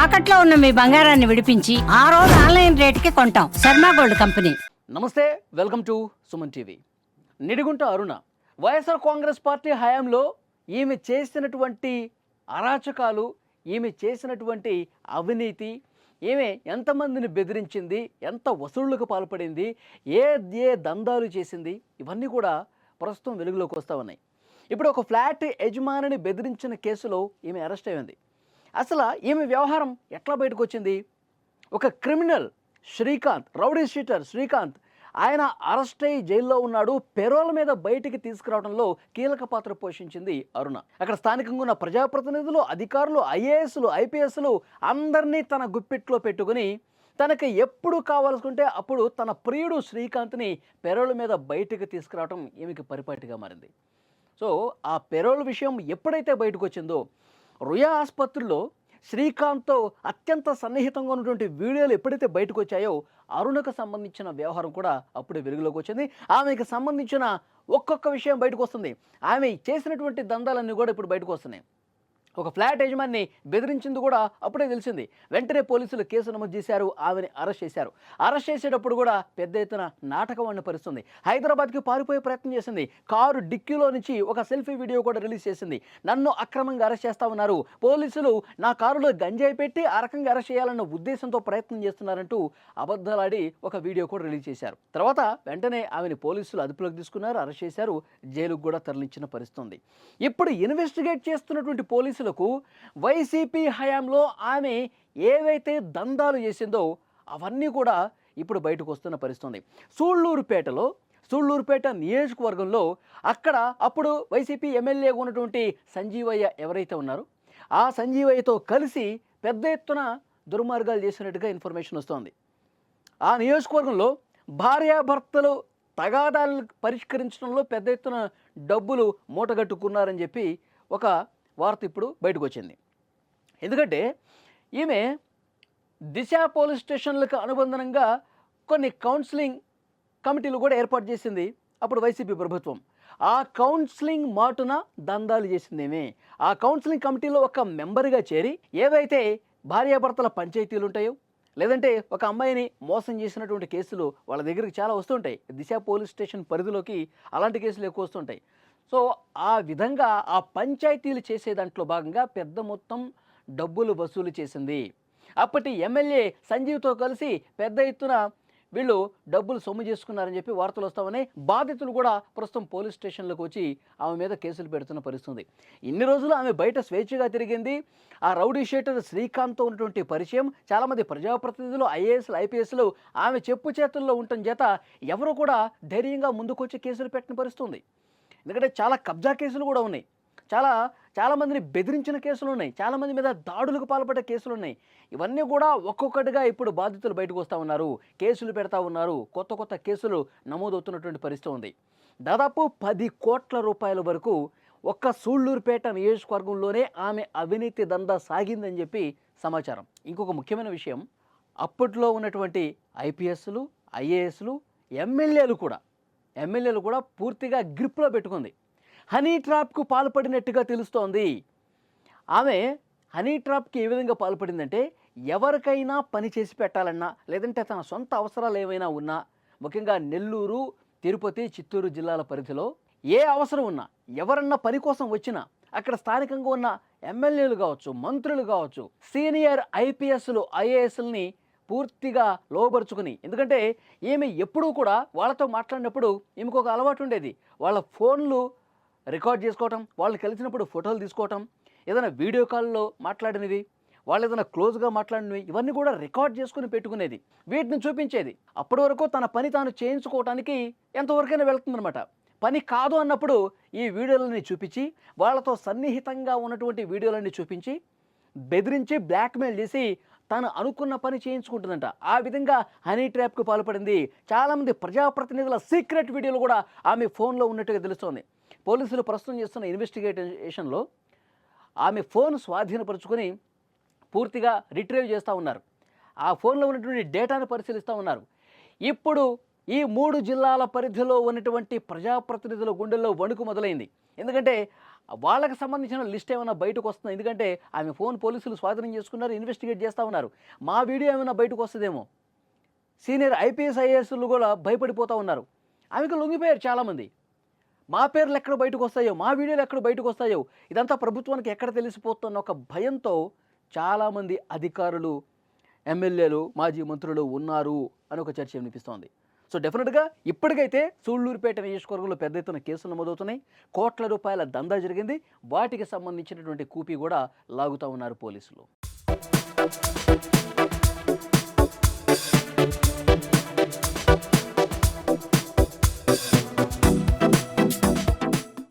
తాకట్లో ఉన్న మీ బంగారాన్ని విడిపించి ఆ రోజు ఆన్లైన్ రేటుకి కొంటాం. Sharma gold company. నమస్తే, welcome to Suman TV. Nidigunta Aruna YSR Congress party హయాంలో ఈమె చేసినటువంటి అరాచకాలు, ఈమె చేసినటువంటి అవినీతి, ఈమె ఎంతమందిని బెదిరించింది, ఎంత వసూళ్లకు పాల్పడింది, ఏ దందాలు చేసింది, ఇవన్నీ కూడా ప్రస్తుతం వెలుగులోకి వస్తూ ఉన్నాయి. ఇప్పుడు ఒక ఫ్లాట్ యజమానిని బెదిరించిన కేసులో ఈమె అరెస్ట్ అయింది. అసలు ఈమె వ్యవహారం ఎట్లా బయటకు వచ్చింది? ఒక criminal Srikanth, rowdy sheeter Srikanth, ఆయన అరెస్ట్ అయ్యి జైల్లో ఉన్నాడు. పెరోల్ మీద బయటికి తీసుకురావడంలో కీలక పాత్ర పోషించింది అరుణ. అక్కడ స్థానికంగా ఉన్న ప్రజాప్రతినిధులు, అధికారులు, ఐఏఎస్లు, ఐపీఎస్లు అందరినీ తన గుప్పిట్లో పెట్టుకుని తనకి ఎప్పుడు కావాల్సుకుంటే అప్పుడు తన ప్రియుడు శ్రీకాంత్ని పెరోల్ మీద బయటికి తీసుకురావడం ఈమెకి పరిపాటిగా మారింది. సో ఆ పెరోల్ విషయం ఎప్పుడైతే బయటకు వచ్చిందో, రుయా ఆసుపత్రిలో శ్రీకాంత్తో అత్యంత సన్నిహితంగా ఉన్నటువంటి వీడియోలు ఎప్పుడైతే బయటకు వచ్చాయో, అరుణకు సంబంధించిన వ్యవహారం కూడా అప్పుడే వెలుగులోకి వచ్చింది. ఆమెకు సంబంధించిన ఒక్కొక్క విషయం బయటకు వస్తుంది. ఆమె చేసినటువంటి దందాలన్నీ కూడా ఇప్పుడు బయటకు వస్తున్నాయి. ఒక ఫ్లాట్ యజమాని బెదిరించింది కూడా అప్పుడే తెలిసింది. వెంటనే పోలీసులు కేసు నమోదు చేశారు, ఆమెని అరెస్ట్ చేశారు. అరెస్ట్ చేసేటప్పుడు కూడా పెద్ద ఎత్తున నాటకం అన్న పరిస్థితుంది. హైదరాబాద్కి పారిపోయే ప్రయత్నం చేసింది. కారు డిక్కీలో నుంచి ఒక సెల్ఫీ వీడియో కూడా రిలీజ్ చేసింది. నన్ను అక్రమంగా అరెస్ట్ చేస్తా ఉన్నారు, పోలీసులు నా కారులో గంజాయి పెట్టి ఆ రకంగా అరెస్ట్ చేయాలన్న ఉద్దేశంతో ప్రయత్నం చేస్తున్నారంటూ అబద్ధాలాడి ఒక వీడియో కూడా రిలీజ్ చేశారు. తర్వాత వెంటనే ఆమెని పోలీసులు అదుపులోకి తీసుకున్నారు, అరెస్ట్ చేశారు, జైలుకు కూడా తరలించిన పరిస్థితుంది. ఇప్పుడు ఇన్వెస్టిగేట్ చేస్తున్నటువంటి పోలీసులకు వైసీపీ హయాంలో ఆమె ఏవైతే దందాలు చేసిందో అవన్నీ కూడా ఇప్పుడు బయటకు వస్తున్న పరిస్థితుంది. సూళ్లూరుపేట నియోజకవర్గంలో అక్కడ అప్పుడు వైసీపీ ఎమ్మెల్యేగా ఉన్నటువంటి సంజీవయ్య ఎవరైతే ఉన్నారో, ఆ సంజీవయ్యతో కలిసి పెద్ద ఎత్తున దుర్మార్గాలు చేసినట్టుగా ఇన్ఫర్మేషన్ వస్తోంది. ఆ నియోజకవర్గంలో భార్యాభర్తలు తగాదాలను పరిష్కరించడంలో పెద్ద ఎత్తున డబ్బులు మూటగట్టుకున్నారని చెప్పి ఒక వార్త ఇప్పుడు బయటకు వచ్చింది. ఎందుకంటే ఈమె దిశ పోలీస్ స్టేషన్లకు అనుబంధంగా కొన్ని కౌన్సిలింగ్ కమిటీలు కూడా ఏర్పాటు చేసింది అప్పుడు వైసీపీ ప్రభుత్వం. ఆ కౌన్సిలింగ్ మాటున దందాలు చేసిందేమే. ఆ కౌన్సిలింగ్ కమిటీలో ఒక మెంబర్గా చేరి ఏవైతే భార్యాభర్తల పంచాయతీలు ఉంటాయో, లేదంటే ఒక అమ్మాయిని మోసం చేసినటువంటి కేసులు వాళ్ళ దగ్గరికి చాలా వస్తుంటాయి. దిశ పోలీస్ స్టేషన్ పరిధిలోకి అలాంటి కేసులు ఎక్కువ వస్తుంటాయి. సో ఆ విధంగా ఆ పంచాయతీలు చేసే దాంట్లో భాగంగా పెద్ద మొత్తం డబ్బులు వసూలు చేసింది. అప్పటి ఎమ్మెల్యే సంజీవ్తో కలిసి పెద్ద ఎత్తున వీళ్ళు డబ్బులు సొమ్ము చేసుకున్నారని చెప్పి వార్తలు వస్తామని బాధితులు కూడా ప్రస్తుతం పోలీస్ స్టేషన్లకు వచ్చి ఆమె మీద కేసులు పెడుతున్న పరిస్థితుంది. ఇన్ని రోజులు ఆమె బయట స్వేచ్ఛగా తిరిగింది. ఆ రౌడీ షీటర్ శ్రీకాంత్తో ఉన్నటువంటి పరిచయం, చాలామంది ప్రజాప్రతినిధులు, ఐఏఎస్లు, ఐపీఎస్లు ఆమె చెప్పు చేతుల్లో ఉండటం చేత ఎవరు కూడా ధైర్యంగా ముందుకొచ్చి కేసులు పెట్టిన పరిస్థితుంది. ఎందుకంటే చాలా కబ్జా కేసులు కూడా ఉన్నాయి, చాలామందిని బెదిరించిన కేసులు ఉన్నాయి, చాలామంది మీద దాడులకు పాల్పడే కేసులు ఉన్నాయి. ఇవన్నీ కూడా ఒక్కొక్కటిగా ఇప్పుడు బాధితులు బయటకు వస్తూ ఉన్నారు, కేసులు పెడతా ఉన్నారు, కొత్త కేసులు నమోదవుతున్నటువంటి పరిస్థితి ఉంది. దాదాపు 10 కోట్ల రూపాయల వరకు ఒక్క సూళ్లూరుపేట నియోజకవర్గంలోనే ఆమె అవినీతి దందా సాగిందని చెప్పి సమాచారం. ఇంకొక ముఖ్యమైన విషయం, అప్పట్లో ఉన్నటువంటి ఐపీఎస్లు, ఐఏఎస్లు, ఎమ్మెల్యేలు కూడా పూర్తిగా గ్రిప్లో పెట్టుకుంది. హనీ ట్రాప్కు పాల్పడినట్టుగా తెలుస్తోంది. ఆమె హనీ ట్రాప్కి ఏ విధంగా పాల్పడిందంటే, ఎవరికైనా పని చేసి పెట్టాలన్నా, లేదంటే తన సొంత అవసరాలు ఏమైనా ఉన్నా, ముఖ్యంగా నెల్లూరు, తిరుపతి, చిత్తూరు జిల్లాల పరిధిలో ఏ అవసరం ఉన్నా, ఎవరన్నా పని కోసం వచ్చినా అక్కడ స్థానికంగా ఉన్న ఎమ్మెల్యేలు కావచ్చు, మంత్రులు కావచ్చు, సీనియర్ ఐపీఎస్లు, ఐఏఎస్లని పూర్తిగా లోబరుచుకుని, ఎందుకంటే ఈమె ఎప్పుడూ కూడా వాళ్ళతో మాట్లాడినప్పుడు ఈమెకు ఒక అలవాటు ఉండేది. వాళ్ళ ఫోన్లు రికార్డ్ చేసుకోవటం, వాళ్ళు కలిసినప్పుడు ఫోటోలు తీసుకోవటం, ఏదైనా వీడియో కాల్లో మాట్లాడినవి, వాళ్ళు ఏదైనా క్లోజ్గా మాట్లాడినవి, ఇవన్నీ కూడా రికార్డ్ చేసుకుని పెట్టుకునేది, వీటిని చూపించేది. అప్పటి వరకు తన పని తాను చేయించుకోవటానికి ఎంతవరకైనా వెళ్తుందనమాట. పని కాదు అన్నప్పుడు ఈ వీడియోలని చూపించి, వాళ్ళతో సన్నిహితంగా ఉన్నటువంటి వీడియోలన్నీ చూపించి, బెదిరించి బ్లాక్మెయిల్ చేసి తాను అనుకున్న పని చేయించుకుంటుందంట. ఆ విధంగా హనీ ట్రాప్కు పాల్పడింది. చాలామంది ప్రజాప్రతినిధుల సీక్రెట్ వీడియోలు కూడా ఆమె ఫోన్లో ఉన్నట్టుగా తెలుస్తోంది. పోలీసులు ప్రస్తుతం చేస్తున్న ఇన్వెస్టిగేషన్లో ఆమె ఫోన్ స్వాధీనపరుచుకొని పూర్తిగా రిట్రీవ్ చేస్తూ ఉన్నారు. ఆ ఫోన్లో ఉన్నటువంటి డేటాను పరిశీలిస్తూ ఉన్నారు. ఇప్పుడు ఈ 3 జిల్లాల పరిధిలో ఉన్నటువంటి ప్రజాప్రతినిధుల గుండెల్లో వణుకు మొదలైంది. ఎందుకంటే వాళ్ళకి సంబంధించిన లిస్ట్ ఏమైనా బయటకు వస్తుందా? ఎందుకంటే ఆమె ఫోన్ పోలీసులు స్వాధీనం చేసుకున్నారు, ఇన్వెస్టిగేట్ చేస్తూ ఉన్నారు. మా వీడియో ఏమైనా బయటకు వస్తుందేమో. సీనియర్ ఐపీఎస్ ఐఏఎస్లు కూడా భయపడిపోతూ ఉన్నారు. ఆమెకు లొంగిపోయారు చాలామంది. మా పేర్లు ఎక్కడ బయటకు వస్తాయో, మా వీడియోలు ఎక్కడ బయటకు వస్తాయో, ఇదంతా ప్రభుత్వానికి ఎక్కడ తెలిసిపోతున్న ఒక భయంతో చాలామంది అధికారులు, ఎమ్మెల్యేలు, మాజీ మంత్రులు ఉన్నారు అని ఒక చర్చ వినిపిస్తోంది. సో డెఫినెట్గా ఇప్పటికైతే సూళ్లూరుపేట నియోజకవర్గంలో పెద్ద ఎత్తున కేసులు నమోదవుతున్నాయి. కోట్ల రూపాయల దందా జరిగింది. వాటికి సంబంధించినటువంటి కూపీ కూడా లాగుతూ ఉన్నారు పోలీసులు.